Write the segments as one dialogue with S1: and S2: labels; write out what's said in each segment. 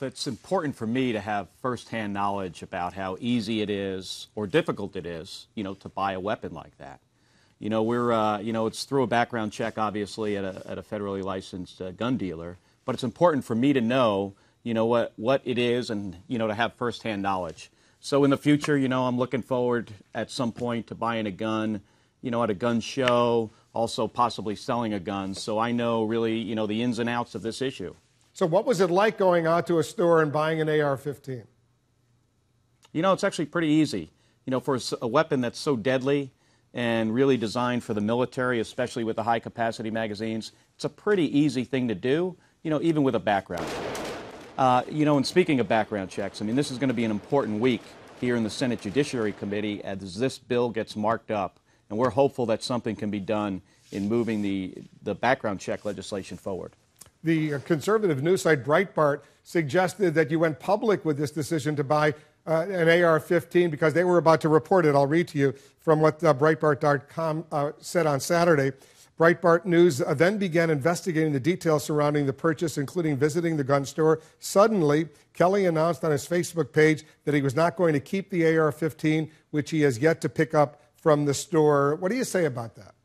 S1: it's important for me to have firsthand knowledge about how easy it is or difficult it is, to buy a weapon like that. It's through a background check, obviously, at a federally licensed gun dealer. But it's important for me to know, what it is and, to have firsthand knowledge. So in the future, I'm looking forward at some point to buying a gun, at a gun show, also possibly selling a gun. So I know really, the ins and outs of this issue.
S2: So what was it like going out to a store and buying an AR-15?
S1: It's actually pretty easy. For a weapon that's so deadly and really designed for the military, especially with the high-capacity magazines, it's a pretty easy thing to do, even with a background check. And speaking of background checks, this is going to be an important week here in the Senate Judiciary Committee as this bill gets marked up, and we're hopeful that something can be done in moving the background check legislation forward.
S2: The conservative news site Breitbart suggested that you went public with this decision to buy an AR-15 because they were about to report it. I'll read to you from what Breitbart.com said on Saturday. Breitbart News then began investigating the details surrounding the purchase, including visiting the gun store. Suddenly, Kelly announced on his Facebook page that he was not going to keep the AR-15, which he has yet to pick up from the store. What do you say about that?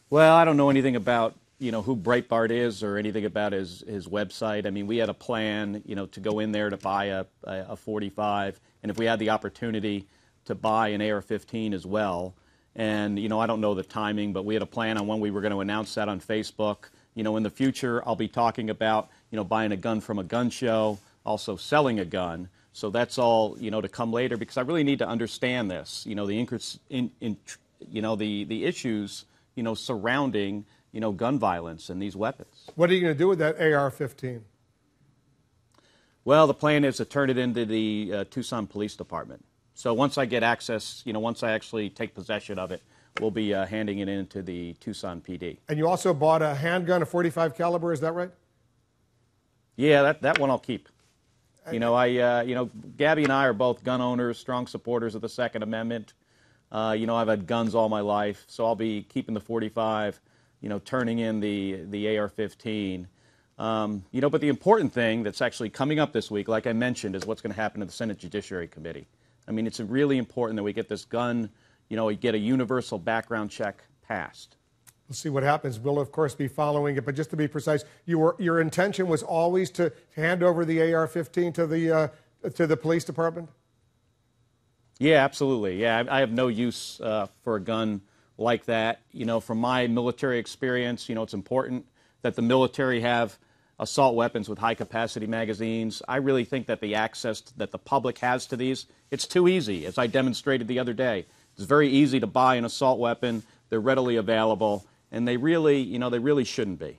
S1: Well, I don't know anything about who Breitbart is or anything about his website. We had a plan, to go in there to buy a 45, and if we had the opportunity to buy an AR-15 as well. And, I don't know the timing, but we had a plan on when we were going to announce that on Facebook. In the future, I'll be talking about, buying a gun from a gun show, also selling a gun. So that's all, to come later, because I really need to understand this, the issues, surrounding, gun violence and these weapons.
S2: What are you going to do with that AR-15?
S1: Well, the plan is to turn it into the Tucson Police Department. So once I get access, once I actually take possession of it, we'll be handing it into the Tucson PD. And
S2: you also bought a handgun, a .45 caliber, is that right?
S1: Yeah, that one I'll keep. Gabby and I are both gun owners, strong supporters of the Second Amendment. I've had guns all my life, so I'll be keeping the .45, turning in the AR-15. But the important thing that's actually coming up this week, like I mentioned, is what's going to happen to the Senate Judiciary Committee. It's really important that we get this gun, we get a universal background check passed.
S2: We'll see what happens. We'll, of course, be following it. But just to be precise, your intention was always to hand over the AR-15 to the police department?
S1: Yeah, absolutely. Yeah, I have no use for a gun like that. From my military experience, it's important that the military have assault weapons with high-capacity magazines. I really think that the access that the public has to these, it's too easy, as I demonstrated the other day. It's very easy to buy an assault weapon. They're readily available, and they really, they really shouldn't be.